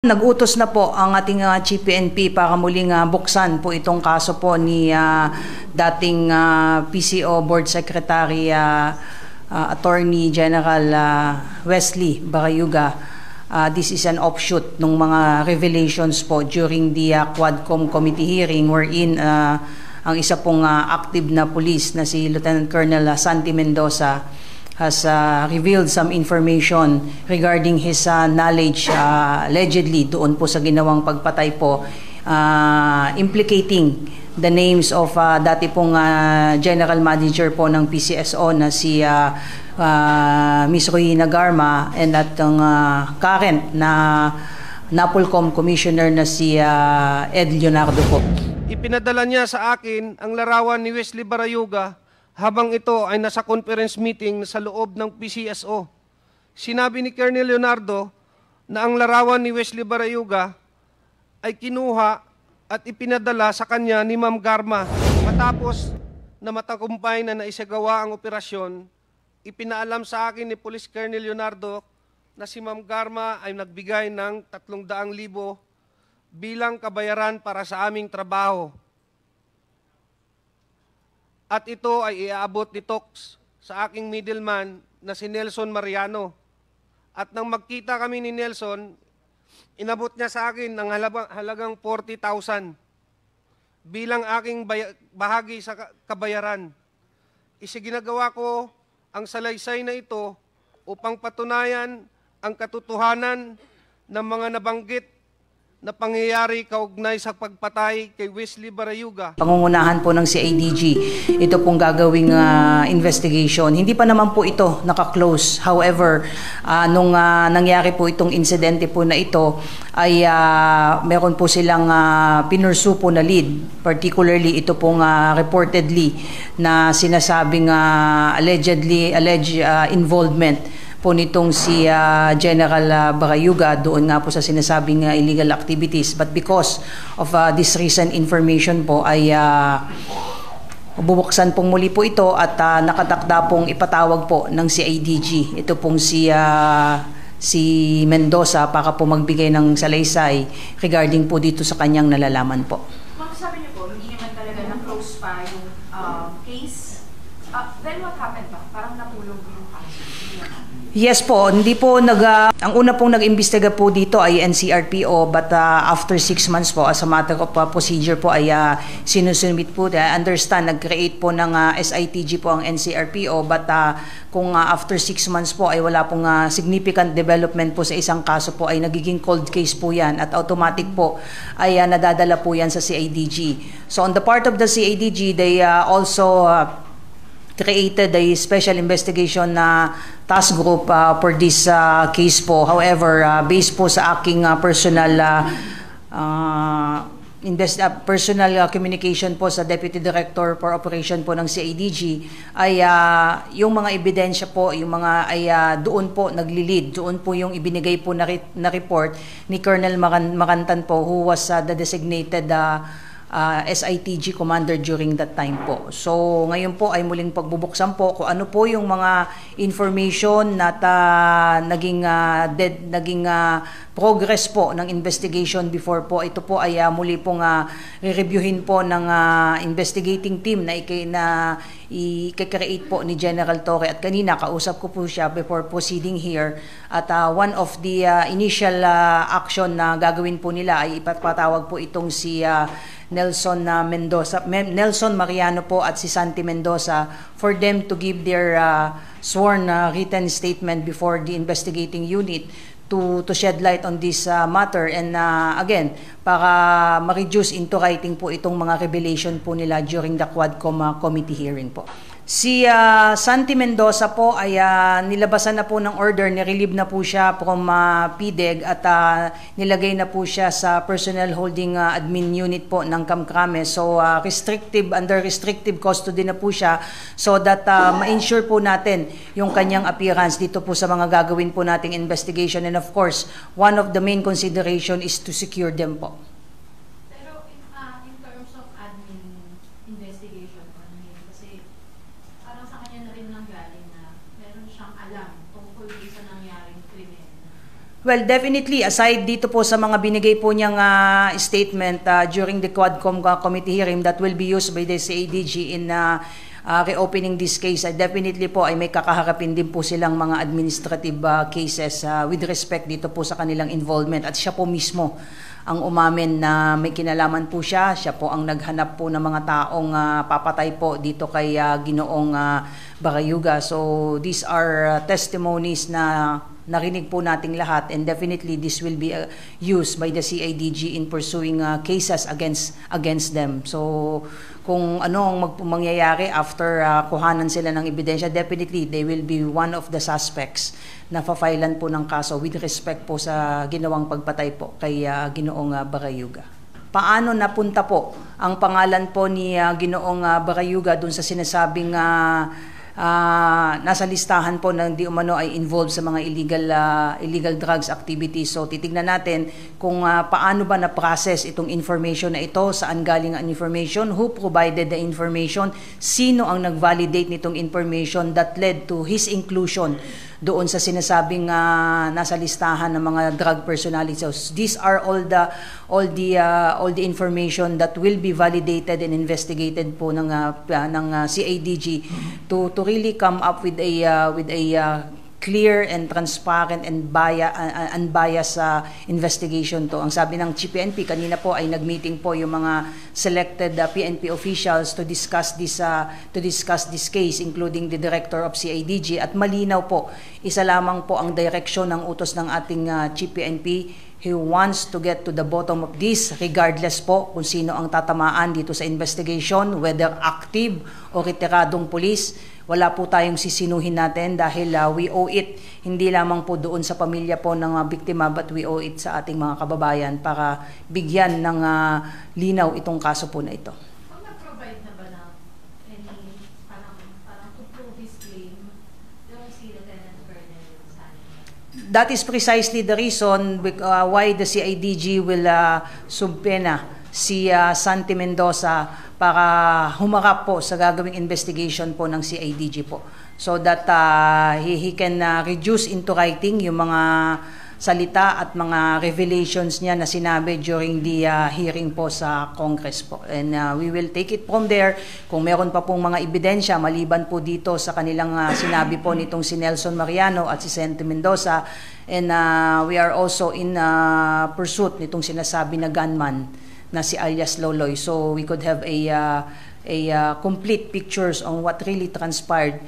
Nag-utos na po ang ating Chief PNP para muling buksan po itong kaso po ni dating PCO Board Secretary Attorney General Wesley Barayuga. This is an offshoot ng mga revelations po during the Quadcom committee hearing wherein ang isa pong active na police na si Lieutenant Colonel Santi Mendoza has revealed some information regarding his knowledge allegedly doon po sa ginawang pagpatay po, implicating the names of dati pong General Manager po ng PCSO na si Ms. Rohina Garma and at ang current na NAPOLCOM Commissioner na si Ed Leonardo po. Ipinadala niya sa akin ang larawan ni Wesley Barayuga habang ito ay nasa conference meeting sa loob ng PCSO. Sinabi ni Colonel Leonardo na ang larawan ni Wesley Barayuga ay kinuha at ipinadala sa kanya ni Ma'am Garma. Matapos na matagumpay na naisagawa ang operasyon, ipinaalam sa akin ni Police Colonel Leonardo na si Ma'am Garma ay nagbigay ng 300,000 bilang kabayaran para sa aming trabaho. At ito ay iaabot ni Tox sa aking middleman na si Nelson Mariano. At nang magkita kami ni Nelson, inabot niya sa akin ng halagang 40,000 bilang aking bahagi sa kabayaran. Isiginagawa ko ang salaysay na ito upang patunayan ang katotohanan ng mga nabanggit na pangyayari kaugnay sa pagpatay kay Wesley Barayuga. Pangungunahan po ng CIDG, ito pong gagawing investigation. Hindi pa naman po ito naka-close. However, nung nangyari po itong insidente po na ito, ay meron po silang pinursu po na lead. Particularly, ito pong reportedly na sinasabing alleged involvement po nitong si General Barayuga doon nga po sa sinasabing illegal activities. But because of this recent information po ay bubuksan pong muli po ito at nakatakda pong ipatawag po ng CIDG. Ito pong si Mendoza para po magbigay ng salaysay regarding po dito sa kanyang nalalaman po. Ma'am, sabi niyo po, hindi naman talaga na-close pa yung case. Then what happened ba? Parang napulong yung kaso. Yes po, hindi po ang una pong nag-imbestiga po dito ay NCRPO, but after 6 months po as a matter of procedure po ay sinusumit po. I understand nag-create po ng SITG po ang NCRPO, but kung after 6 months po ay wala pong significant development po sa isang kaso po ay nagiging cold case po yan at automatic po ay nadadala po yan sa CIDG. So on the part of the CIDG, they also created a special investigation task group for this case po. However, based po sa aking personal communication po sa Deputy Director for Operation po ng CIDG ay yung mga ebidensya po, yung mga ay doon po nagli-lead. Doon po yung ibinigay po na report ni Colonel Macantan po, who was the designated SITG commander during that time po. So ngayon po ay muling pagbubuksan po kung ano po yung mga information na naging progress po ng investigation before po. Ito po ay muli pong re-reviewin po ng investigating team na i-create po ni General Torre. At kanina kausap ko po siya before proceeding here. At one of the initial action na gagawin po nila ay ipapatawag po itong si Nelson Mariano po at si Santi Mendoza for them to give their sworn written statement before the investigating unit to shed light on this matter and again para ma-reduce into writing po itong mga revelation po nila during the Quadcom committee hearing po. Si Santi Mendoza po ay nilabasan na po ng order, nirelieve na po siya from PDEG at nilagay na po siya sa Personnel Holding Admin Unit po ng Kamkrame. So under restrictive custody na po siya so that ma-ensure po natin yung kanyang appearance dito po sa mga gagawin po nating investigation. And of course, one of the main consideration is to secure them po. Pero in terms of admin investigation, kasi parang sa kanya na rin nanggaling na meron siyang alam tungkol sa nangyaring krimen. Well, definitely, aside dito po sa mga binigay po niyang statement during the Quadcom committee hearing that will be used by the CADG in reopening this case, definitely po ay may kakaharapin din po silang mga administrative cases with respect dito po sa kanilang involvement. At siya po mismo ang umamin na may kinalaman po siya. Siya po ang naghanap po ng mga taong papatay po dito kay Ginoong Barayuga. So these are testimonies na narinig po nating lahat, and definitely this will be used by the CIDG in pursuing cases against them. So kung ano ang mangyayari after kuhanan sila ng ebidensya, definitely they will be one of the suspects na fa-filean po ng kaso with respect po sa ginawang pagpatay po kay Ginoong Barayuga. Paano napunta po ang pangalan po ni Ginoong Barayuga dun sa sinasabing nasa listahan po ng di umano ay involved sa mga illegal drugs activities? So titignan natin kung paano ba na-process itong information na ito, saan galing ang information, who provided the information, sino ang nag-validate nitong information that led to his inclusion doon sa sinasabing nasa listahan ng mga drug personalities. So these are all the information that will be validated and investigated po ng CADG to really come up with a clear and transparent and unbiased investigation to. Ang sabi ng PNP kanina po ay nagmeeting po yung mga selected PNP officials to discuss this case, including the director of CIDG, at malinaw po, isa lamang po ang direksyon ng utos ng ating PNP. He wants to get to the bottom of this regardless po kung sino ang tatamaan dito sa investigation, whether active o retiradong pulis. Wala po tayong sisinuhin natin dahil we owe it hindi lamang po doon sa pamilya po ng biktima, but we owe it sa ating mga kababayan para bigyan ng linaw itong kaso po na ito. Kung nag-provide na ba ng any parang to prove his claim yung si Lieutenant Colonel Santos? That is precisely the reason why the CIDG will subpena si Santi Mendoza para humarap po sa gagawing investigation po ng CIDG po, so that he can reduce into writing yung mga salita at mga revelations niya na sinabi during the hearing po sa Congress po. And we will take it from there. Kung meron pa pong mga ebidensya maliban po dito sa kanilang sinabi po nitong si Nelson Mariano at si Santi Mendoza, and we are also in pursuit nitong sinasabi na gunman na si alias Loloy, so we could have a complete pictures on what really transpired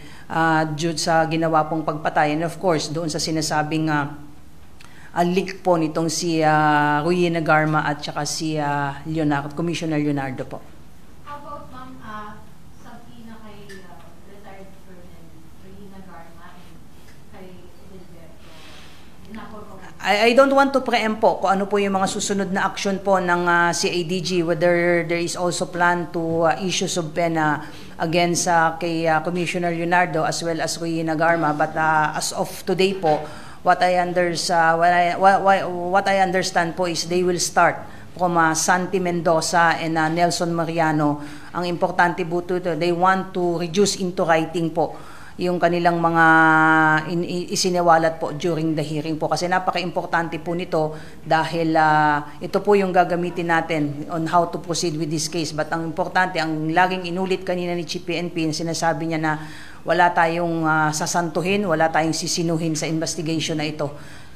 due sa ginawa pong pagpatay, and of course doon sa sinasabing link po nitong si Ruyina Garma at saka si Commissioner Leonardo po. How about ma'am, sabina kay retired Colonel Ruyina Garma and kay Edilberto? I don't want to preempt po kung ano po yung mga susunod na action po ng CADG, whether there is also plan to issue subpoena against kay Commissioner Leonardo as well as Ruyina Garma. But as of today po, what I understand po is they will start from Santi Mendoza and Nelson Mariano. Ang importante po ito, they want to reduce into writing po yung kanilang mga isiniwalat po during the hearing po, kasi napaka-importante po nito dahil ito po yung gagamitin natin on how to proceed with this case. But ang importante, ang laging inulit kanina ni Chief PNP, sinasabi niya na wala tayong sasantuhin, wala tayong sisinuhin sa investigation na ito,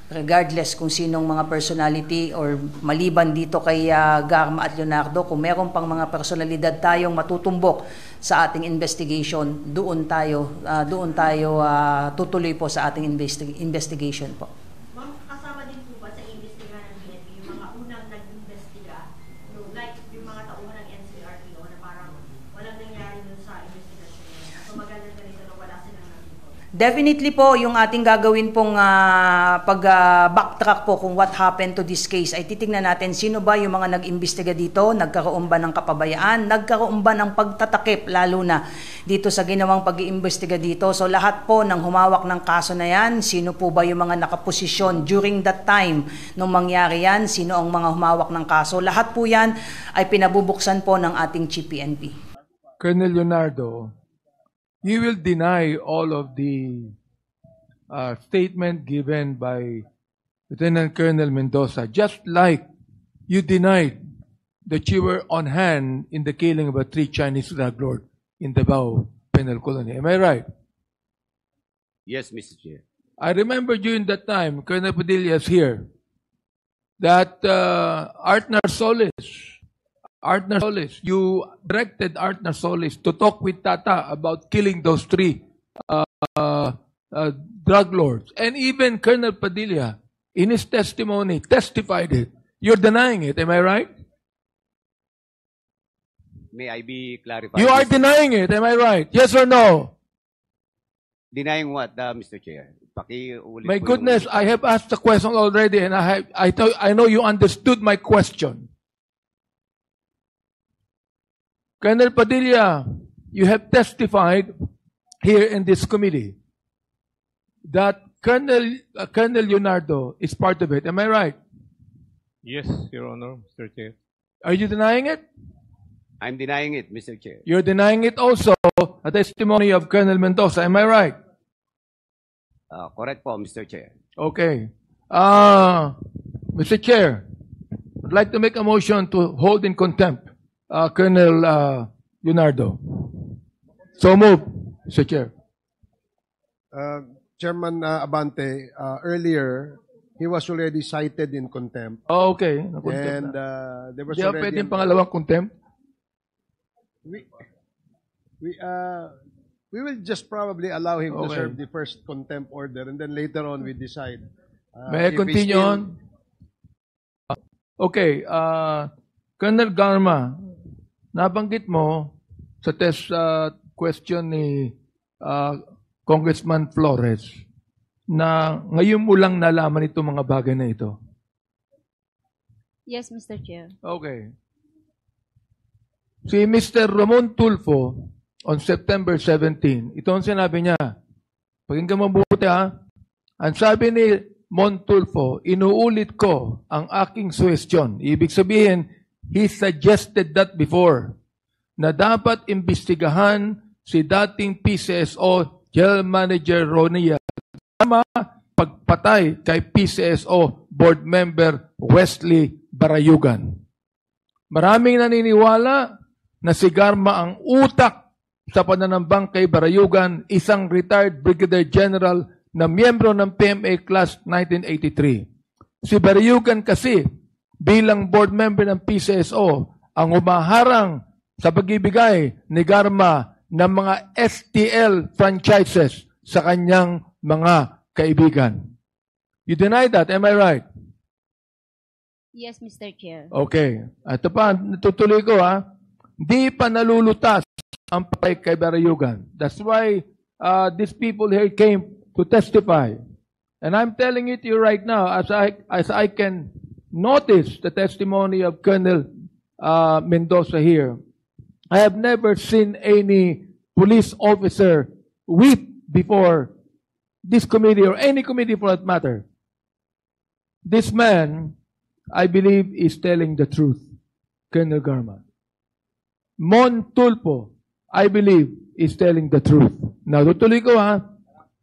regardless kung sinong mga personality or maliban dito kay Garma at Leonardo. Kung meron pang mga personalidad tayong matutumbok sa ating investigation, doon tayo tutuloy po sa ating investigation po. Ma'am, kasama din po ba sa investigahan ng PNP yung mga unang nag-investiga, like yung mga tauhan ng NCRPO na parang walang nangyari dun sa investigasyon nila? So maganda ganito na wala silang nandito. Definitely po, yung ating gagawin pong backtrack po kung what happened to this case, ay titignan natin sino ba yung mga nag-imbestiga dito, nagkaroon ba ng kapabayaan, nagkaroon ba ng pagtatakip, lalo na dito sa ginawang pag-iimbestiga dito. So lahat po ng humawak ng kaso na yan, sino po ba yung mga nakaposisyon during that time nung mangyari yan, sino ang mga humawak ng kaso, lahat po yan ay pinabubuksan po ng ating Chief PNP. Colonel Leonardo, you will deny all of the statement given by Lieutenant Colonel Mendoza, just like you denied that you were on hand in the killing of 3 Chinese drug lords in Davao Penal Colony. Am I right? Yes, Mr. Chair. I remember during that time, Colonel Padilla is here, that Artner Solis, you directed Artner Solis to talk with Tata about killing those 3 drug lords. And even Colonel Padilla, in his testimony, testified it. You're denying it, am I right? May I be clarified? You are denying it, am I right? Yes or no? Denying what, Mr. Chair? Pakiulit My po goodness, yung- I have asked the question already, and I know you understood my question. Colonel Padilla, you have testified here in this committee that Colonel Leonardo is part of it. Am I right? Yes, Your Honor, Mr. Chair. Are you denying it? I'm denying it, Mr. Chair. You're denying it also, a testimony of Colonel Mendoza. Am I right? Correct po, Mr. Chair. Okay. Mr. Chair, I'd like to make a motion to hold in contempt Colonel Leonardo. So move, Mr. Chair. Chairman Abante, earlier, he was already cited in contempt. Oh, okay. And there was Di ba already... pwedeng pangalawang contempt? We will just probably allow him to Okay. serve the first contempt order, and then later on we decide. May I if he continue still- on? Okay. Colonel Garma, nabanggit mo sa test question ni Congressman Flores na ngayon mo lang nalaman itong mga bagay na ito. Yes, Mr. Chair. Okay. Si Mr. Ramon Tulfo on September 17, ito ang sinabi niya. Pakinggan mabuti ha. Ang sabi ni Mon Tulfo, inuulit ko ang aking suhestyon. Ibig sabihin, he suggested that before, na dapat imbestigahan si dating PCSO General Manager Ronia tama pagpatay kay PCSO Board Member Wesley Barayugan. Maraming naniniwala na si Garma ang utak sa pananambang kay Barayugan, isang retired Brigadier General na miyembro ng PMA Class 1983. Si Barayugan kasi bilang board member ng PCSO ang umaharang sa pag-ibigay ni Garma ng mga STL franchises sa kanyang mga kaibigan. You deny that, am I right? Yes, Mr. Chair. Okay. Ito pa, natutuloy ko ha. Di pa nalulutas ang patay kay Barayugan. That's why these people here came to testify. And I'm telling it to you right now, as I can notice the testimony of Colonel Mendoza here, I have never seen any police officer weep before this committee or any committee for that matter. This man, I believe, is telling the truth, Colonel Garma. Mon Tulfo, I believe, is telling the truth. Now, tutuloy ko ha,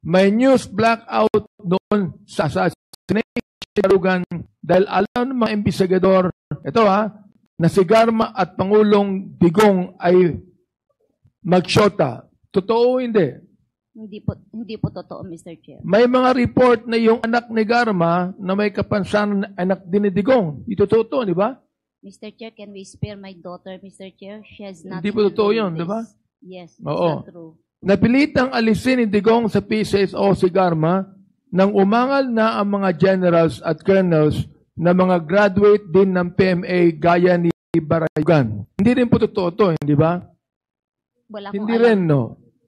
may news blackout noon sa assassination dahil alam ng mga investigador, ito ha, na si Garma at Pangulong Digong ay magsyota. Totoo o hindi? Hindi po totoo, Mr. Chair. May mga report na yung anak ni Garma na may kapansanan na anak din ni Digong. Ito totoo, di ba? Mr. Chair, can we spare my daughter, Mr. Chair? She has not... Hindi po totoo yun, di ba? Yes, it's Oo. not true. Napilitang alisin ni Digong sa PCSO si Garma nang umangal na ang mga generals at colonels na mga graduate din ng PMA gaya ni Barayugan. Hindi rin po totoo to, hindi ba? Wala akong Hindi alam. rin, no?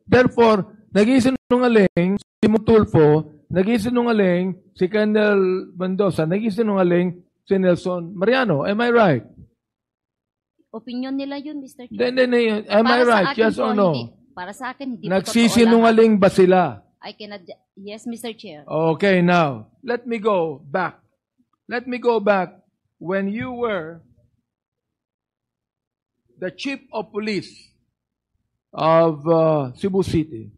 Therefore, nag-isinungaling si Mutulfo, nag-isinungaling si Colonel Mendoza, nag-isinungaling si Nelson Mariano. Am I right? Opinion nila yun, Mr. Chair. Then, am I Para sa right? akin Yes po, or no? hindi. Para sa akin, hindi po totoo Nagsisinungaling ba sila? lahat. I cannot... Yes, Mr. Chair. Okay, now, let me go back. Let me go back when you were the chief of police of Cebu City.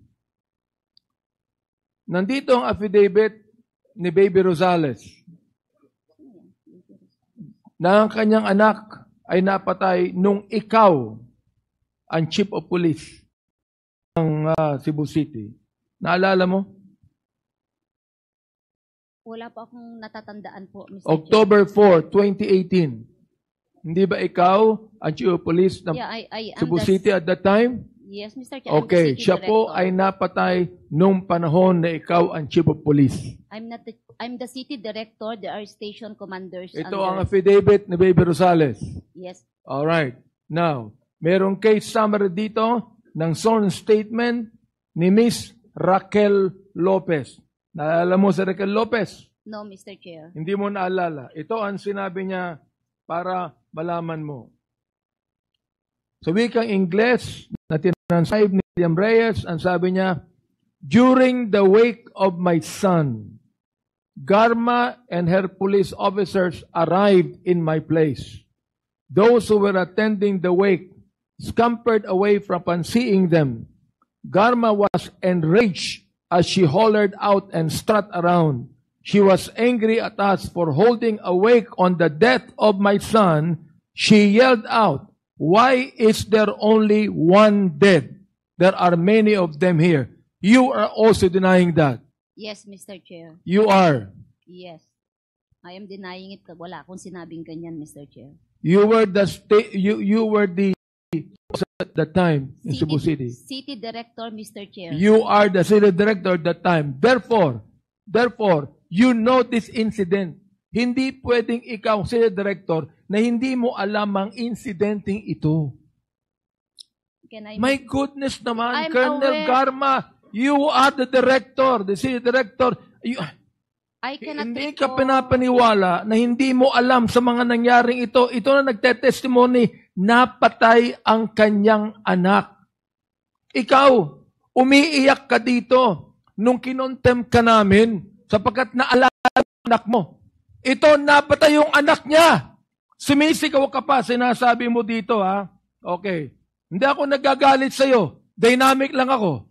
Nandito ang affidavit ni Baby Rosales na ang kanyang anak ay napatay nung ikaw ang Chief of Police ng Cebu City. Naalala mo? Wala po akong natatandaan po, Mr. October 4, 2018. Hindi ba ikaw ang Chief of Police ng Yeah, I am Cebu the- City at that time? Yes, Mr. Chair. I'm the Okay, city siya po director. ay napatay nung panahon na ikaw ang Chief of Police. I'm the city director. There are station commanders. Ito under- ang affidavit ni Baby Rosales. Yes. Alright. Now, merong case summary dito ng sworn statement ni Miss Raquel Lopez. Naalala mo si Raquel Lopez? No, Mr. Chair. Hindi mo naalala. Ito ang sinabi niya para malaman mo. Sa wikang Ingles na tinranscribe ni William Reyes, ang sabi niya, during the wake of my son, Garma and her police officers arrived in my place. Those who were attending the wake scampered away from seeing them. Garma was enraged as she hollered out and strut around. She was angry at us for holding a wake on the death of my son. She yelled out, "Why is there only one dead? There are many of them here." You are also denying that. Yes, Mr. Chair. You are. Yes. I am denying it. Wala akong sinabing ganyan, Mr. Chair. You were the you were the at that time in Cebu City. City Director, Mr. Chair. You are the city director at that time. Therefore, you know this incident. Hindi pwedeng ikaw, city director, na hindi mo alam ang incidenteng ito. My goodness naman, I'm Colonel aware. Garma, you are the director, the city director. I cannot Hindi ka recall- pinapaniwala na hindi mo alam sa mga nangyaring ito. Ito na nagtetestimony, napatay ang kanyang anak. Ikaw, umiiyak ka dito nung kinontem ka namin sapagkat naalala ang anak mo. Ito, napatay yung anak niya. Sumisigaw ka pa, sinasabi mo dito, ha? Okay. Hindi ako nagagalit sa'yo. Dynamic lang ako.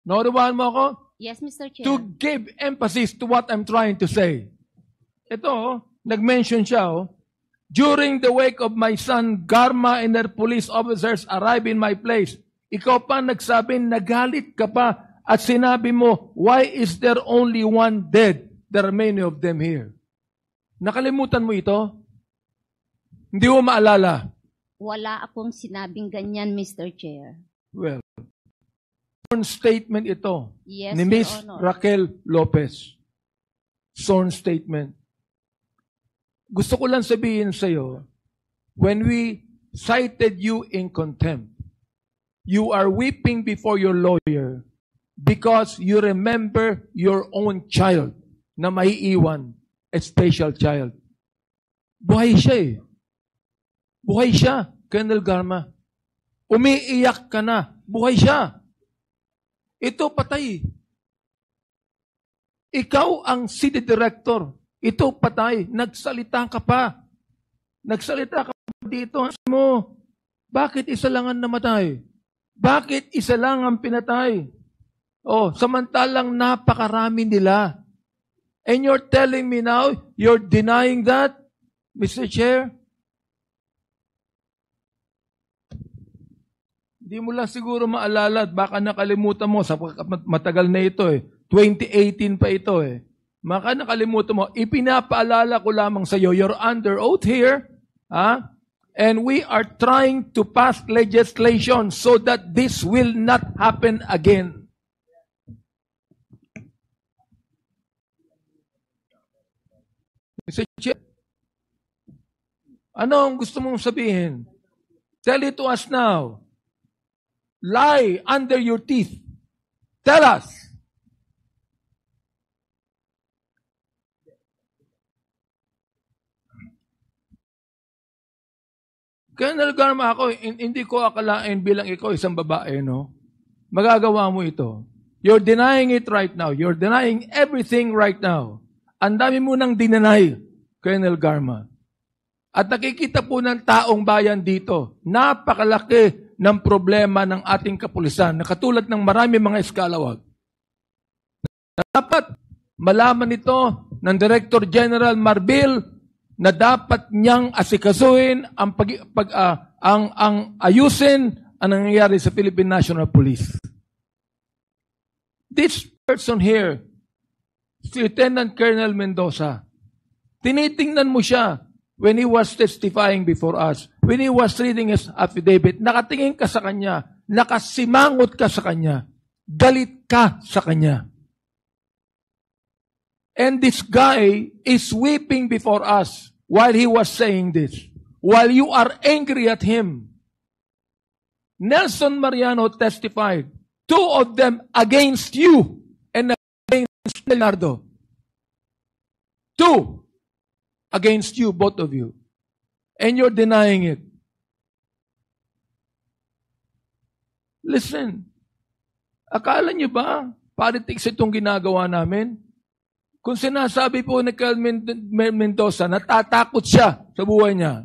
Nakuha mo ako? Yes, Mr. Chair. To give emphasis to what I'm trying to say. Ito, nag-mention siya, during the wake of my son, Garma and her police officers arrived in my place. Ikaw pa nagsabi, nagalit ka pa at sinabi mo, why is there only one dead? There are many of them here. Nakalimutan mo ito? Hindi mo maalala? Wala akong sinabing ganyan, Mr. Chair. Well, sworn statement ito Yes, ni Your Miss Honor. Raquel Lopez. Sworn statement. Gusto ko lang sabihin sa iyo, when we cited you in contempt, you are weeping before your lawyer because you remember your own child na maiiwan, a special child. Buhay siya eh. Buhay siya, Colonel Garma. Umiiyak ka na. Buhay siya. Ito patay. Ikaw ang city director. Ito patay. Nagsalita ka pa. Nagsalita ka pa dito. Mo, bakit isa lang ang namatay? Bakit isa lang ang pinatay? Oh, samantalang napakarami nila. And you're telling me now, you're denying that, Mr. Chair? Hindi mo lang siguro maalala at baka nakalimutan mo, sapagkat matagal na ito eh. 2018 pa ito eh. Baka nakalimutan mo, ipinapaalala ko lamang sa iyo, you're under oath here, and we are trying to pass legislation so that this will not happen again. Mr. Chair, ano ang gusto mong sabihin? Tell it to us now. Lie under your teeth. Tell us. Colonel Garma, ako, hindi ko akalain bilang ikaw isang babae, no? Magagawa mo ito. You're denying it right now. You're denying everything right now. Ang dami mo nang dinanay, Colonel Garma. At nakikita po ng taong bayan dito, napakalaki ng problema ng ating kapulisan na katulad ng marami mga eskalawag. Dapat malaman ito ng Director General Marbil na dapat niyang asikasuhin ang ayusin ang nangyayari sa Philippine National Police. This person here, si Lieutenant Colonel Mendoza, tinitingnan mo siya when he was testifying before us, when he was reading his affidavit, nakatingin ka sa kanya, nakasimangot ka sa kanya, galit ka sa kanya. And this guy is weeping before us while he was saying this, while you are angry at him. Nelson Mariano testified, 2 of them against you and against Leonardo. 2 against you, both of you. And you're denying it. Listen, akala niyo ba politics itong ginagawa namin? Kung sinasabi po ni Colonel Mendoza, natatakot siya sa buhay niya.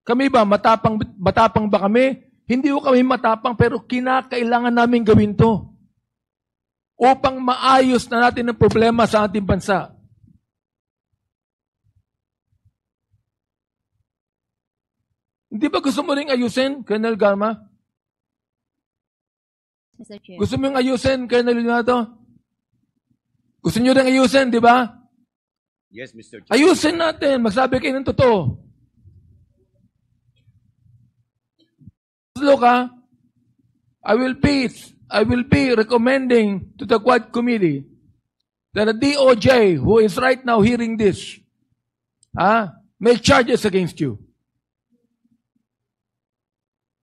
Kami ba, matapang ba kami? Hindi ko kami matapang, pero kinakailangan namin gawin to upang maayos na natin ang problema sa ating bansa. Hindi ba gusto mo rin ayusin, Colonel Garma? Mr. Chair. Gusto mo yung ayusin, Colonel Leonardo? Gusto nyo rin ayusin, di ba? Yes, Mr. Chair. Ayusin natin. Magsabi kayo ng totoo. Look, I will be recommending to the Quad Committee that the DOJ, who is right now hearing this, make charges against you.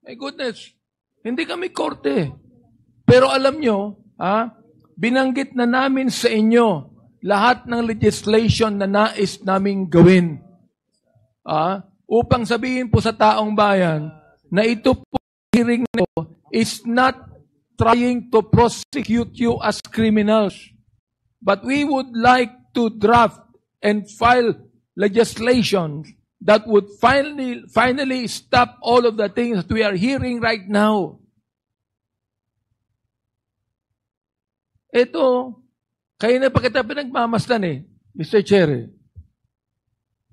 My goodness. Hindi kami korte. Pero alam nyo, binanggit na namin sa inyo lahat ng legislation na nais naming gawin. Upang sabihin po sa taong bayan na ito po hearing na ito is not trying to prosecute you as criminals. But we would like to draft and file legislation that would finally stop all of the things that we are hearing right now. Ito, kayo na pa kita pinagmamasdan Mr. Chair.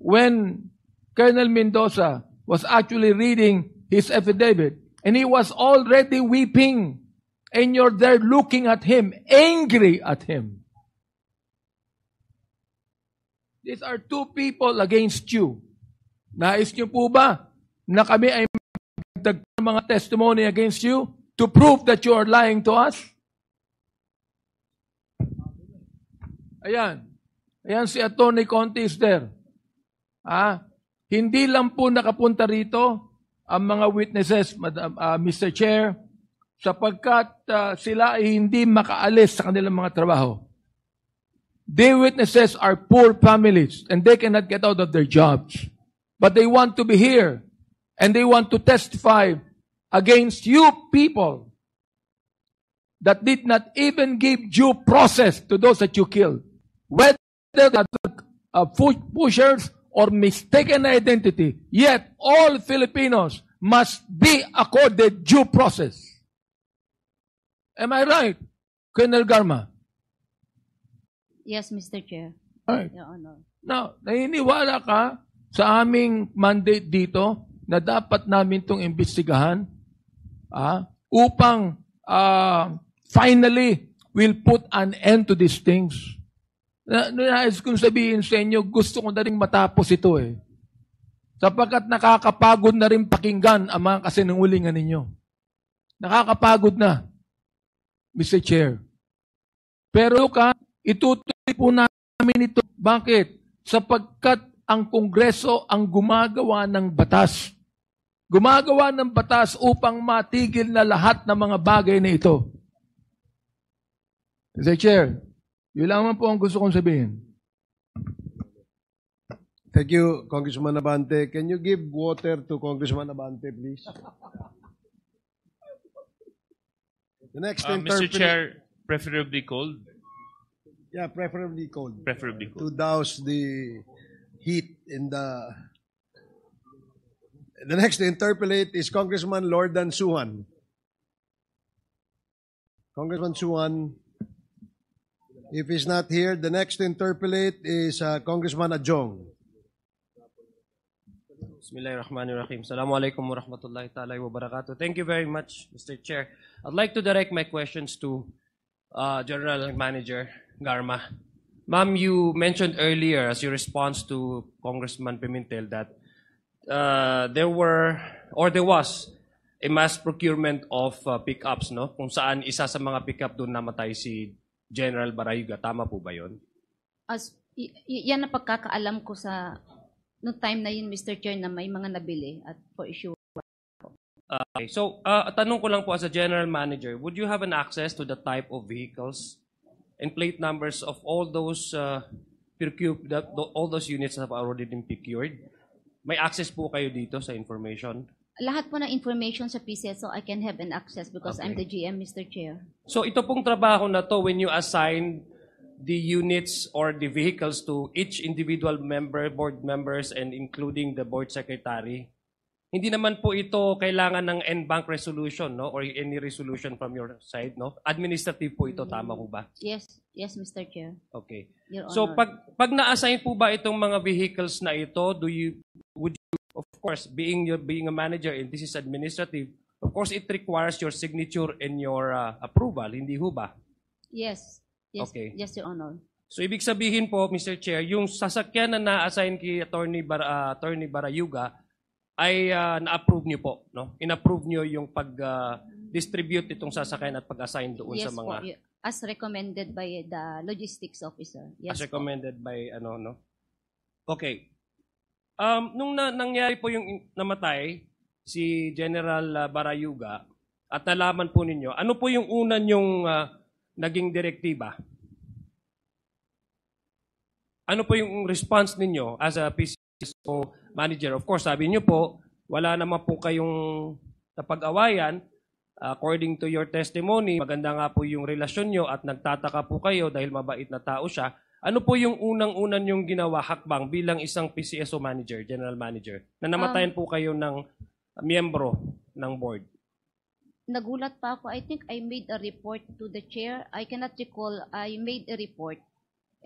When Colonel Mendoza was actually reading his affidavit, and he was already weeping, and you're there looking at him, angry at him. These are 2 people against you. Nais niyo po ba na kami ay magdagdag ng mga testimony against you to prove that you are lying to us? Ayan. Ayan si Atty. Conte is there. Hindi lang po nakapunta rito ang mga witnesses, Mr. Chair, sapagkat sila ay hindi makaalis sa kanilang mga trabaho. The witnesses are poor families and they cannot get out of their jobs. But they want to be here and they want to testify against you people that did not even give due process to those that you killed. Whether pushers or mistaken identity, yet all Filipinos must be accorded due process. Am I right, Colonel Garma? Yes, Mr. Chair. All right. Your Honor. Now, naniniwala ka sa aming mandate dito na dapat namin itong imbestigahan upang finally we'll put an end to these things. Nais kong sabihin sa inyo, gusto ko na rin matapos ito sapagkat nakakapagod na rin pakinggan ang mga kasinungalingan ninyo. Nakakapagod na, Mr. Chair. Pero itutuloy po namin ito. Bakit? Sapagkat ang Kongreso ang gumagawa ng batas. Gumagawa ng batas upang matigil na lahat ng mga bagay na ito. Mr. Chair, yun lamang po ang gusto kong sabihin. Thank you, Congressman Abante. Can you give water to Congressman Abante, please? The next Mr. Chair, preferably cold. Yeah, preferably cold. Preferably cold. To douse the heat in the... The next to interpolate is Congressman Lordan Suhan. Congressman Suhan, if he's not here, the next to interpolate is Congressman Adjong. Bismillahirrahmanirrahim. Assalamualaikum warahmatullahi ta'ala wabarakatuh. Thank you very much, Mr. Chair. I'd like to direct my questions to General Manager Garma. Ma'am, you mentioned earlier as your response to Congressman Pimentel that there was a mass procurement of pickups, no? Kung saan isa sa mga pickup doon namatay si General Barayuga. Tama po ba yun? Yan ang pagkakaalam ko sa no time na yun, Mr. Chair, na may mga nabili at for issue. Okay. So, tanong ko lang po as a General Manager, would you have an access to the type of vehicles and plate numbers of all those all those units that have already been procured? May access po kayo dito sa information? Lahat po ng information sa PCSO, I can have an access because Okay. I'm the GM, Mr. Chair. So, ito pong trabaho na to, when you assign the units or the vehicles to each individual member, board members, and including the board secretary, hindi naman po ito kailangan ng en-bank resolution, no? Or any resolution from your side, no? Administrative po ito, tama po ba? Yes, Mr. Chair. Okay. Your So Honor. pag na-assign po ba itong mga vehicles na ito, would you, of course, being a manager and this is administrative, of course it requires your signature and your approval, hindi ho ba? Yes. Okay. Yes, Your Honor. So ibig sabihin po, Mr. Chair, yung sasakyan na na-assign kay Attorney Barayuga ay na-approve niyo po, no? In-approve niyo yung pag-distribute itong sasakyan at pag-assign doon Yes sa mga po, as recommended by the logistics officer. Yes as po. recommended by no? Okay. Nung nangyari po yung namatay si General Barayuga at nalaman po ninyo, ano po yung una nyong naging direktiba? Ano po yung response ninyo as a PCSO manager? Of course, sabi niyo po, wala naman po kayong napag-awayan. According to your testimony, maganda nga po yung relasyon nyo at nagtataka po kayo dahil mabait na tao siya. Ano po yung unang-unan yung ginawa hakbang bilang isang PCSO manager, general manager, na namatayan po kayo ng miyembro ng board? Nagulat pa ako. I think I made a report to the chair. I cannot recall. I made a report.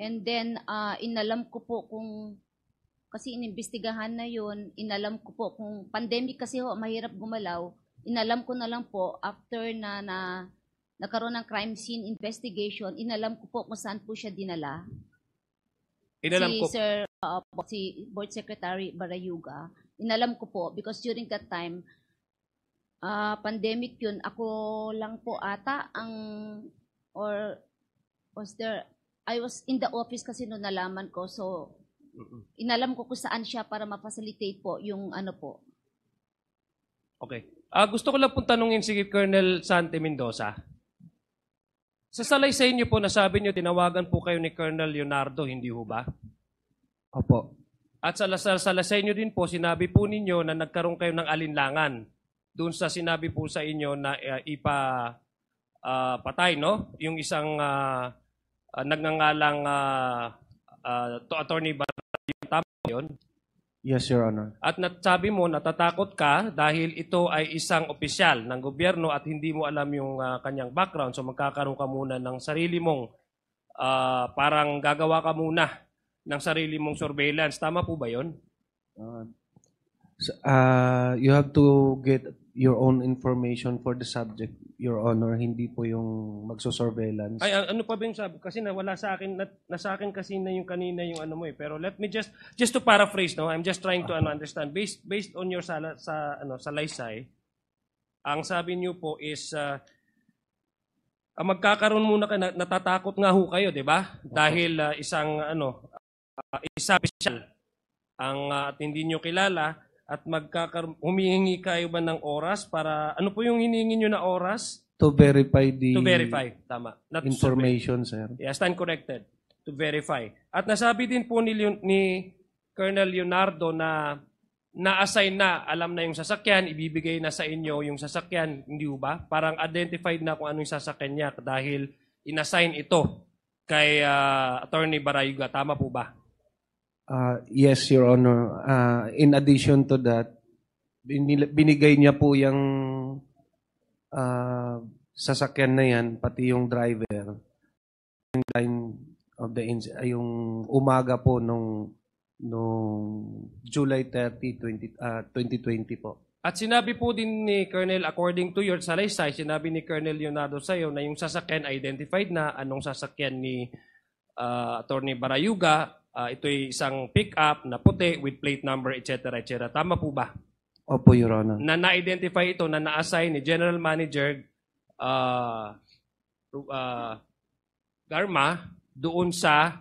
And then, inalam ko po kung, kasi inimbestigahan na yun, inalam ko po kung pandemic kasi ho, mahirap gumalaw. Inalam ko na lang po, after na nagkaroon ng crime scene investigation, inalam ko po kung saan po siya dinala. Si Board Secretary Barayuga. Inalam ko po, because during that time, pandemic yun, ako lang po ata I was in the office kasi noon nalaman ko, so inalam ko kung saan siya para ma-facilitate po yung ano po. Okay. Gusto ko lang pong tanungin si Colonel Sante Mendoza. Sa salaysay niyo po, nasabi niyo, tinawagan po kayo ni Colonel Leonardo, hindi ho ba? Opo. At sa salaysay niyo din po, sinabi po ninyo na nagkaroon kayo ng alinlangan doon sa sinabi po sa inyo na patay, no? Yung isang nagngangalang Attorney Barayuga, tama yun? Yes, Your Honor. At sabi mo, natatakot ka dahil ito ay isang opisyal ng gobyerno at hindi mo alam yung kanyang background. So magkakaroon ka muna ng sarili mong, parang gagawa ka muna ng sarili mong surveillance. Tama po ba yun? You have to get your own information for the subject, Your Honor. Hindi po yung magso-surveillance. Ay, ano pa ba yung sabi? Kasi nawala sa akin, nasa akin kasi na yung kanina yung ano mo eh. Pero let me just to paraphrase, no? I'm just trying to understand. Based on your salaysay, ang sabi niyo po is magkakaroon muna kayo, natatakot nga ho kayo, di ba? Dahil isang official at hindi niyo kilala. At humihingi kayo ba ng oras para, ano po yung hinihingi nyo na oras? To verify tama. Not information, sir. Yes, stand corrected. To verify. At nasabi din po ni Colonel Leonardo na na-assign na, alam na yung sasakyan, ibibigay na sa inyo yung sasakyan, hindi ba? Parang identified na kung ano yung sasakyan niya dahil inassign ito kay Attorney Barayuga. Tama po ba? Yes, Your Honor. In addition to that, binigay niya po yung sasakyan na yan, pati yung driver. Time of the yung umaga po nung noong July 30, 2020 po. At sinabi po din ni Colonel, according to your salaysay, sinabi ni Colonel Leonardo sa'yo na yung sasakyan identified na anong sasakyan ni Attorney Barayuga. Ito'y isang pick-up na puti with plate number, etc. etc. Tama po ba? Opo, Your Honor. Na na-identify ito, na na-assign ni General Manager Garma doon sa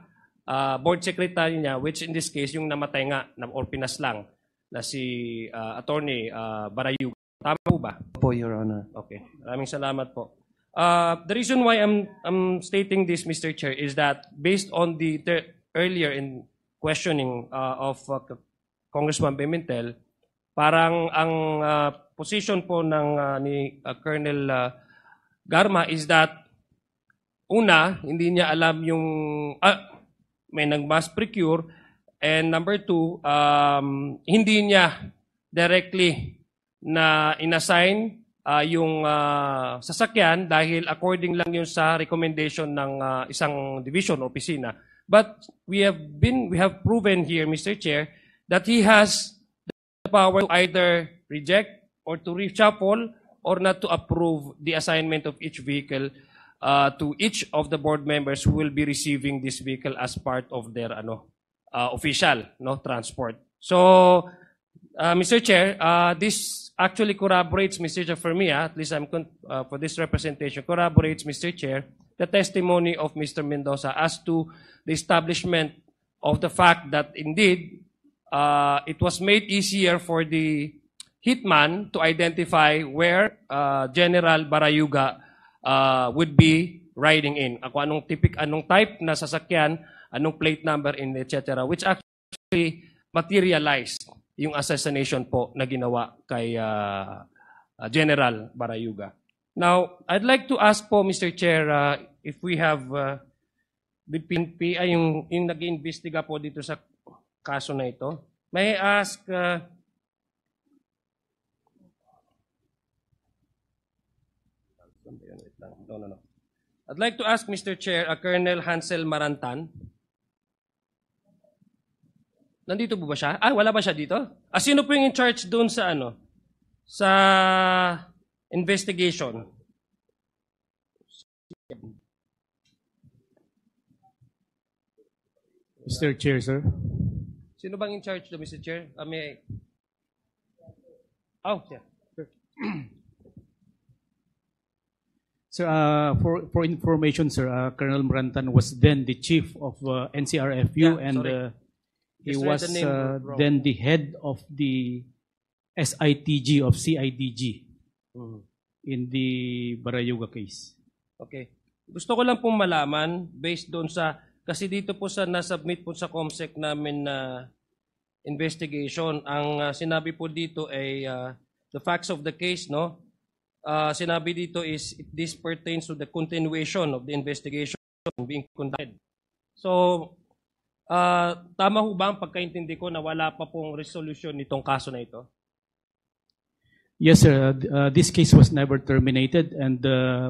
board secretary niya, which in this case, yung namatay nga, or pinaslang, na si Attorney Barayuga. Tama po ba? Opo, Your Honor. Okay. Maraming salamat po. The reason why I'm stating this, Mr. Chair, is that based on the earlier in questioning of Congressman Pimentel, parang ang position po ng ni Colonel Garma is that una, hindi niya alam yung may nag-mass procure, and number two, hindi niya directly na inassign yung sasakyan dahil according lang yun sa recommendation ng isang division o opisina. But we have proven here, Mr. Chair, that he has the power to either reject or to reshuffle or not to approve the assignment of each vehicle to each of the board members who will be receiving this vehicle as part of their official transport. So, Mr. Chair, this actually corroborates, Mr. Chair, for me, at least for this representation, corroborates, Mr. Chair, the testimony of Mr. Mendoza as to the establishment of the fact that indeed it was made easier for the hitman to identify where General Barayuga would be riding in. Anong type na sasakyan, anong plate number, in etc. Which actually materialized yung assassination po na ginawa kay General Barayuga. Now, I'd like to ask po, Mr. Chair, if we have the PNP, yung nag-iimbestiga po dito sa kaso na ito. May I ask, no. I'd like to ask, Mr. Chair, Colonel Hansel Marantan. Nandito po ba siya? Wala ba siya dito? Sino po yung in charge doon sa sa investigation? Mr. Chair, sir. Sino bang in charge doon, Mr. Chair? Yeah. Sir, for information, sir, Colonel Marantan was then the chief of NCRFU, he was then the head of the SITG of CIDG in the Barayuga case. Okay. Gusto ko lang pong malaman, based doon sa, kasi dito po sa nasubmit po sa COMSEC namin na investigation, ang sinabi po dito ay the facts of the case, no? Sinabi dito is this pertains to the continuation of the investigation being conducted. So, tama ho ba ang pagkaintindi ko na wala pa pong resolution nitong kaso na ito? Yes, sir. This case was never terminated and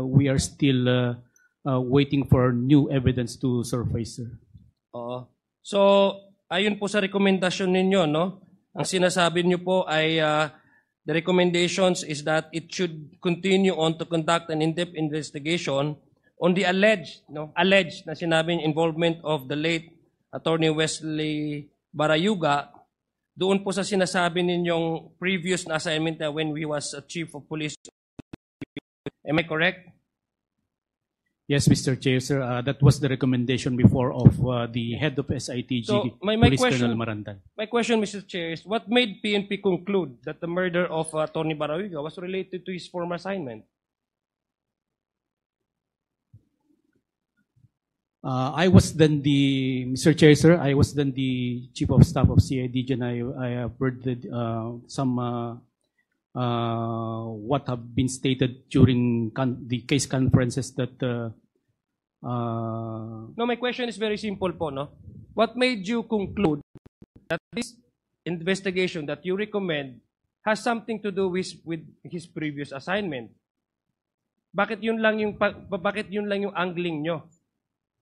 we are still waiting for new evidence to surface, sir. Oo. So, ayon po sa rekomendasyon ninyo, no? Ang sinasabi niyo po ay the recommendations is that it should continue on to conduct an in-depth investigation on the alleged na sinabing involvement of the late Attorney Wesley Barayuga doon po sa sinasabi ninyong previous na assignment na when he was a chief of police. Am I correct? Yes, Mr. Chair, sir. That was the recommendation before of the head of SITG, So, my Police question, Colonel Marantan. My question, Mr. Chair, is what made PNP conclude that the murder of Attorney Barayuga was related to his former assignment? I was then Mr. Chair, sir, I was then the Chief of Staff of CIDG and I have heard some what have been stated during the case conferences that No, my question is very simple po, no? What made you conclude that this investigation that you recommend has something to do with his previous assignment? Bakit yun lang yung angling nyo,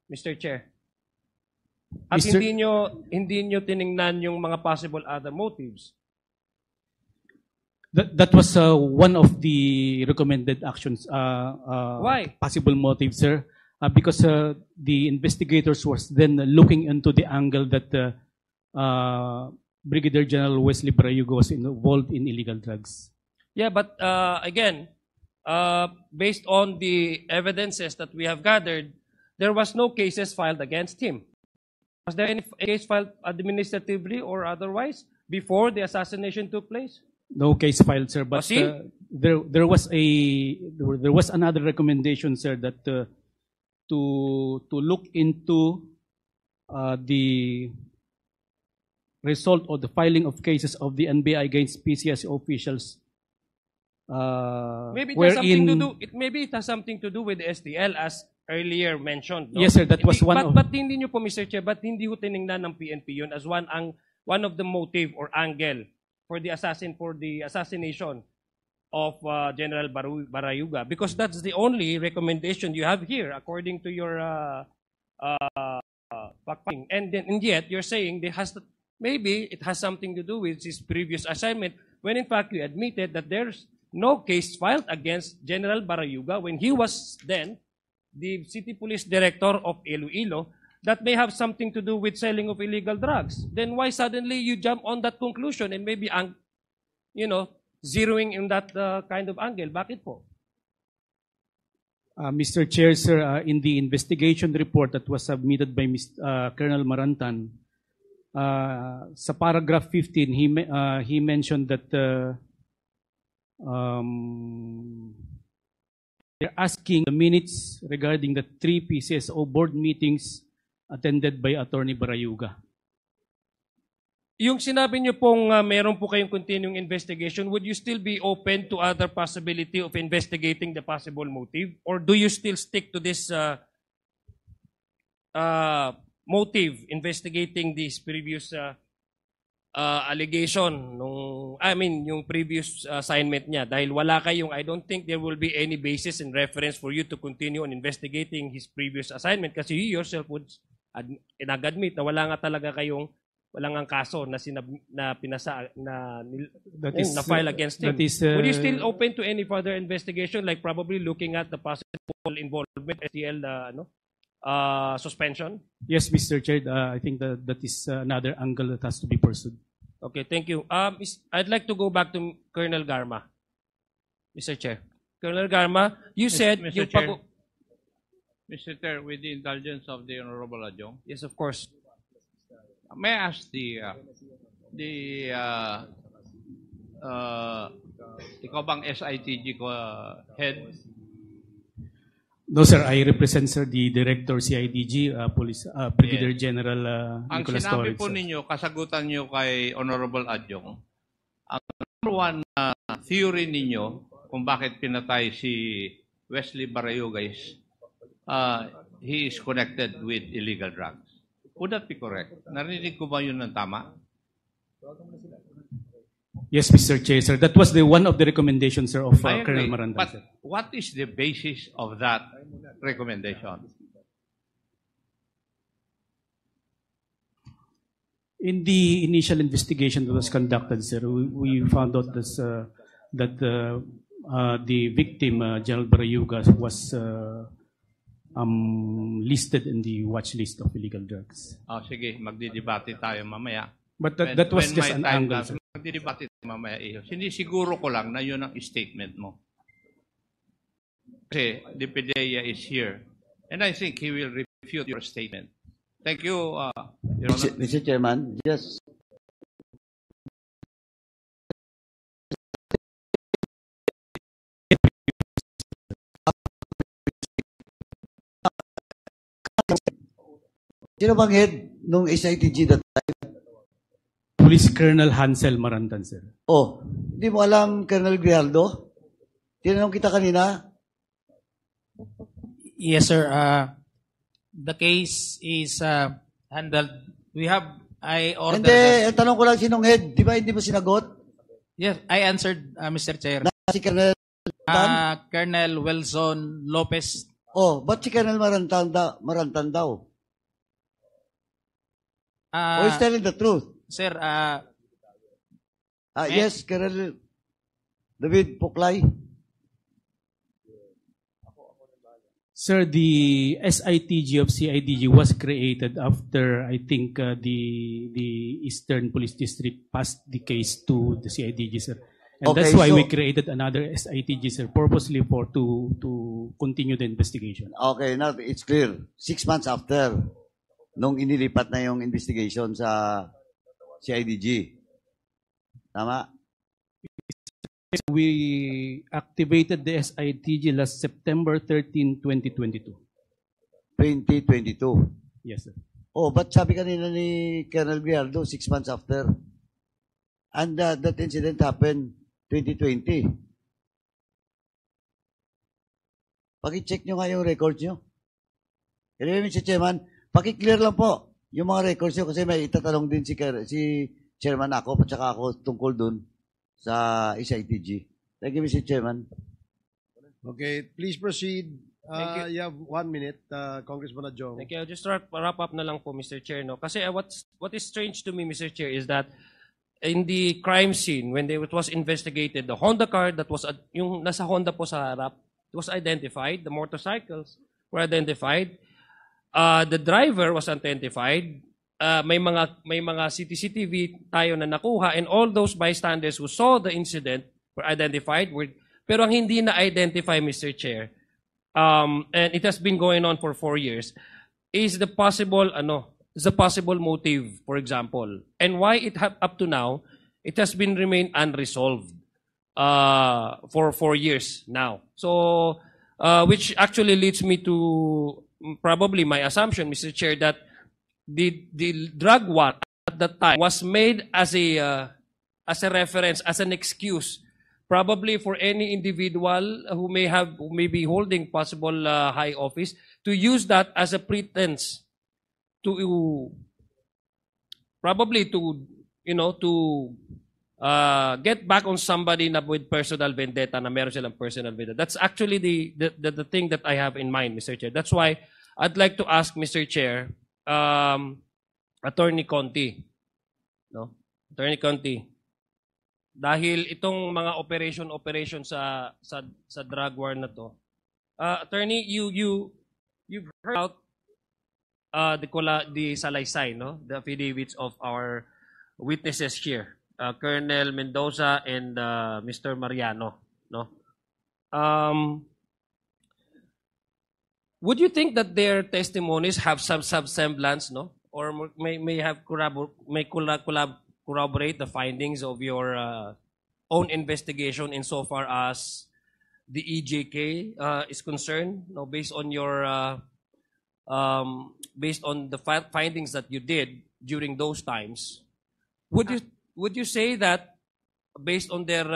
Mr. Chair? At Mr. hindi nyo tiningnan yung mga possible other motives. That was one of the recommended actions. Why? Possible motive, sir. Because the investigators was then looking into the angle that Brigadier General Wesley Barayuga was involved in illegal drugs. Yeah, but again, based on the evidences that we have gathered, there was no cases filed against him. Was there any case filed administratively or otherwise before the assassination took place? No case filed, sir. But there was another recommendation, sir, that to look into the result of the filing of cases of the NBI against PCSO officials. Maybe it has something to do with the STL as earlier mentioned. No? Yes, sir. That was one but hindi nyo po, Mr. Chair, but hindi ko tinignan ng PNP yun as one of the motive or angle for the assassination of General Barayuga, because that's the only recommendation you have here according to your fact-finding. And yet you're saying maybe it has something to do with his previous assignment, when in fact you admitted that there's no case filed against General Barayuga when he was then the City Police Director of Iloilo, that may have something to do with selling of illegal drugs. Then why suddenly you jump on that conclusion and maybe, zeroing in that kind of angle? Bakit po? Mr. Chair, sir, in the investigation report that was submitted by Colonel Marantan, sa paragraph 15, he mentioned that they're asking the minutes regarding the 3 PCSO board meetings attended by Attorney Barayuga. Yung sinabi niyo pong meron po kayong continuing investigation, would you still be open to other possibility of investigating the possible motive? Or do you still stick to this motive, investigating this previous allegation, yung previous assignment niya? Dahil wala kayong, I don't think there will be any basis in reference for you to continue on investigating his previous assignment, kasi you yourself would nag-admit na wala nga talaga kayong walang ang kaso na na-file against him. Would you still open to any further investigation, like probably looking at the possible involvement STL suspension? Yes, Mr. Chair. I think that is another angle that has to be pursued. Okay, thank you. I'd like to go back to Colonel Garma. Mr. Chair. Colonel Garma, you said... Mr. Chair. Mr. Chair, with the indulgence of the Honorable Adjong. Yes, of course. May I ask ikaw bang SITG head? No, sir. I represent, sir, the Director CIDG, Police Brigadier General Nicolas Torres. Ang sinabi po ninyo, kasagutan nyo kay Honorable Adjong, ang number one theory ninyo kung bakit pinatay si Wesley Barayuga is he is connected with illegal drugs. Would that be correct? Narinig ko ba yun ng tama? Yes, Mr. Chair, sir. That was one of the recommendations, sir, of Colonel Marantan. But sir. What is the basis of that recommendation? In the initial investigation that was conducted, sir, we found out that the victim, General Barayuga, was listed in the watch list of illegal drugs. Sige, magdidebate tayo mamaya. But that was just an angle, sir. Magdidebate tayo mamaya. Sinisiguro ko lang na yun ang statement mo. Kasi the PDEA is here. And I think he will refute your statement. Thank you, Your Honor. Mr. Chairman, just... Sino bang head nung SITG that time? Police Colonel Hansel Marantan, sir. Oh, hindi mo alam, Colonel Grijaldo? Tinanong kita kanina. Yes, sir. The case is handled. I ordered... Hindi, tanong ko lang sinong head. Di ba hindi mo sinagot? Yes, I answered, Mr. Chair. Si Colonel Colonel Wilson Lopez. Oh, ba't si Colonel Marantan daw? Who is telling the truth? Sir, Yes, Colonel David Puklay. Sir, the SITG of CIDG was created after, I think, the Eastern Police District passed the case to the CIDG, sir. And Okay, that's why so- we created another SITG, sir, purposely to continue the investigation. Okay, now it's clear. 6 months after, nung inilipat na yung investigation sa CIDG. Tama? We activated the SITG last September 13, 2022. 2022. Yes, sir. Oh, but sabi kanina ni Colonel Grialdo, 6 months after. And that incident happened 2020. Paki-check nyo nga yung records nyo. Anyway, Mr. Chairman, paki-clear lang po yung mga records nyo kasi may itatanong din si Chairman ako at saka ako tungkol dun sa SITG. Thank you, Mr. Chairman. Okay, please proceed. Thank you. You have 1 minute, Congressman Adjong. Thank you. I'll just wrap up na lang po, Mr. Chair. No? Kasi what is strange to me, Mr. Chair, is that in the crime scene, when it was investigated, the Honda car that was, yung nasa Honda po sa harap, it was identified. The motorcycles were identified. The driver was identified. May mga CCTV tayo na nakuha, and all those bystanders who saw the incident were identified. Pero ang hindi na-identify, Mr. Chair, and it has been going on for 4 years, is the possible motive, for example, and why up to now it has been remained unresolved for 4 years now. So, which actually leads me to probably my assumption, Mr. Chair, that the drug war at that time was made as a reference, as an excuse, probably for any individual who may be holding possible high office, to use that as a pretense to probably to get back on somebody na with personal vendetta, na meron silang personal vendetta. That's actually the thing that I have in mind, Mr. Chair. That's why I'd like to ask, Mr. Chair, Attorney Conti, no? Attorney Conti, dahil itong mga operation sa drug war na to, Attorney, you've heard about the salaysay, no? The affidavits of our witnesses here, Colonel Mendoza and Mr. Mariano, no? Would you think that their testimonies have some semblance, no, or may corroborate the findings of your own investigation insofar as the EJK is concerned, no, based on your based on the findings that you did during those times? Would you say that based on their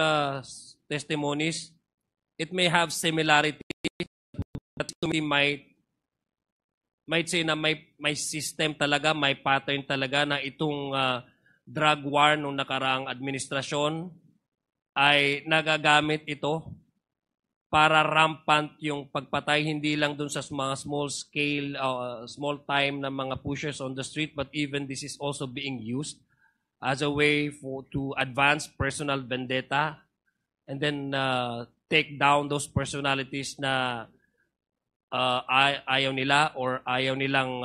testimonies, it may have similarity? That to me might say na may system talaga, may pattern talaga na itong drug war nung nakaraang administrasyon ay nagagamit ito para rampant yung pagpatay, hindi lang dun sa mga small scale, small time na mga pushers on the street, but even this is also being used as a way to advance personal vendetta and then take down those personalities na ayaw nila or ayaw nilang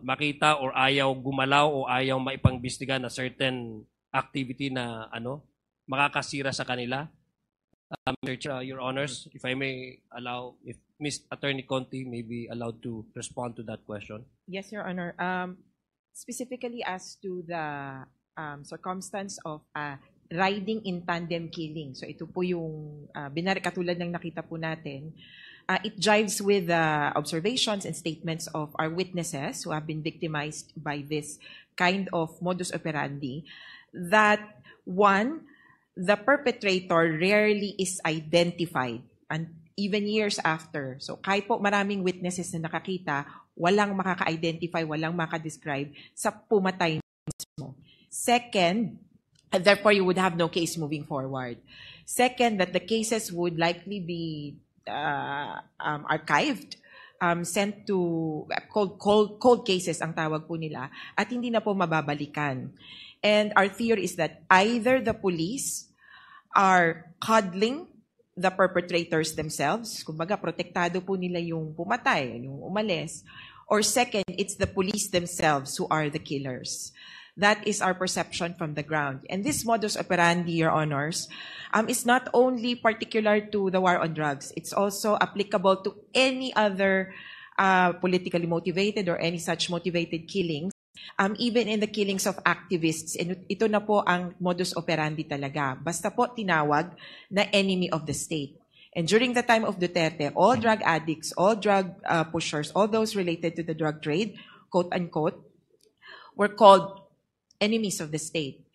makita or ayaw gumalaw o ayaw maipangbestiga na certain activity na makakasira sa kanila. Your Honors, if I may allow, if Ms. Attorney Conti may be allowed to respond to that question. Yes, Your Honor. Specifically as to the circumstance of riding in tandem killing. So ito po yung katulad ng nakita po natin. It jives with the observations and statements of our witnesses who have been victimized by this kind of modus operandi, that one, the perpetrator rarely is identified, and even years after. So kahit po maraming witnesses na nakakita, walang makaka-identify, walang makaka-describe sa pumatay mismo. Second, therefore you would have no case moving forward. Second, that the cases would likely be archived sent to cold cases ang tawag po nila at hindi na po mababalikan. And our theory is that either the police are coddling the perpetrators themselves, kumbaga protektado po nila yung pumatay, yung umalis, or second, it's the police themselves who are the killers. That is our perception from the ground. And this modus operandi, Your Honors, is not only particular to the war on drugs. It's also applicable to any other politically motivated or any such motivated killings, even in the killings of activists. And ito na po ang modus operandi talaga. Basta po tinawag na enemy of the state. And during the time of Duterte, all drug addicts, all drug pushers, all those related to the drug trade, quote-unquote, were called enemies of the state.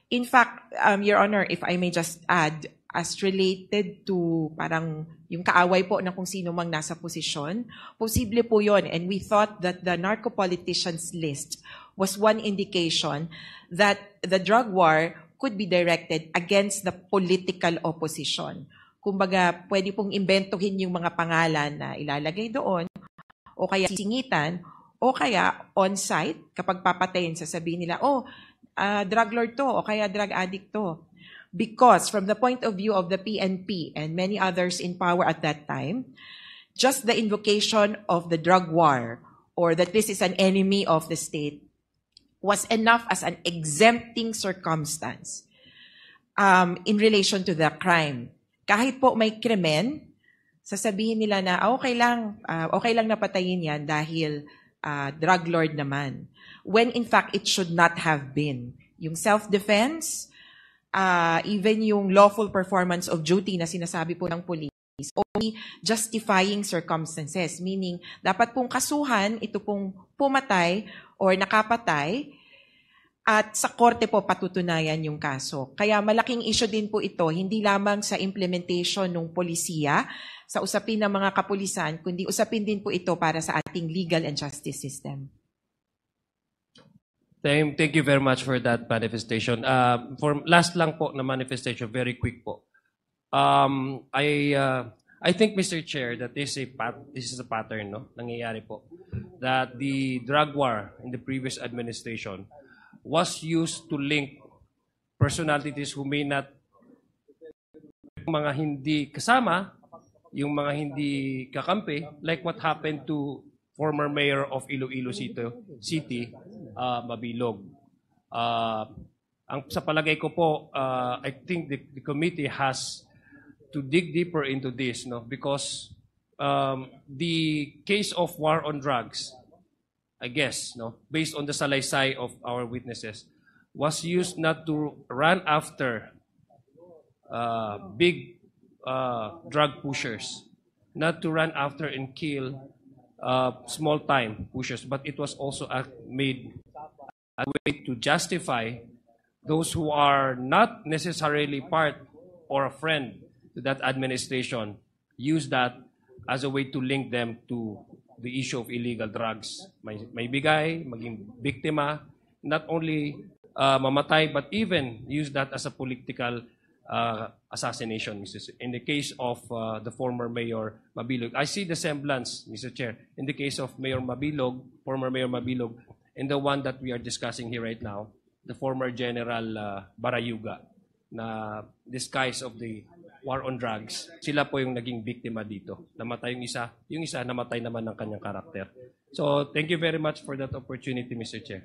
In fact, Your Honor, if I may just add, as related to parang yung kaaway po na kung sino mang nasa posisyon, posible po yon. And we thought that the narco-politicians list was one indication that the drug war could be directed against the political opposition. Kumbaga, pwede pong imbentohin yung mga pangalan na ilalagay doon, o kaya sisingitan, o kaya on-site, kapag papatayin, sasabihin nila, drug lord to, o kaya drug addict to. Because from the point of view of the PNP and many others in power at that time, just the invocation of the drug war, or that this is an enemy of the state, was enough as an exempting circumstance in relation to the crime. Kahit po may krimen, sasabihin nila na okay lang napatayin yan dahil drug lord naman. When in fact, it should not have been. Yung self-defense, even yung lawful performance of duty na sinasabi po ng police, only justifying circumstances. Meaning, dapat pong kasuhan, ito pong pumatay or nakapatay, at sa korte po patutunayan yung kaso. Kaya malaking issue din po ito, hindi lamang sa implementation ng polisiya, sa usapin ng mga kapulisan, kundi usapin din po ito para sa ating legal and justice system. Thank you very much for that manifestation. For last lang po na manifestation, very quick po. I think, Mr. Chair, that this is a pattern, no? Nangyayari po. That the drug war in the previous administration was used to link personalities who may not, mga hindi kasama, yung mga hindi kakampi, like what happened to former mayor of Iloilo City, Mabilog. Sa palagay ko po, I think the committee has to dig deeper into this, no? Because the case of war on drugs, I guess, no, based on the salaysay of our witnesses, was used not to run after big drug pushers, not to run after and kill small-time pushers, but it was also made a way to justify those who are not necessarily part or a friend to that administration, use that as a way to link them to the issue of illegal drugs. May bigay, maging biktima, not only mamatay, but even use that as a political assassination, in the case of the former Mayor Mabilog. I see the semblance, Mr. Chair, in the case of Mayor Mabilog, former Mayor Mabilog, and the one that we are discussing here right now, the former General Barayuga, na disguise of the war on drugs, sila po yung naging biktima dito. Namatay yung isa namatay naman ng kanyang karakter. So, thank you very much for that opportunity, Mr. Chair.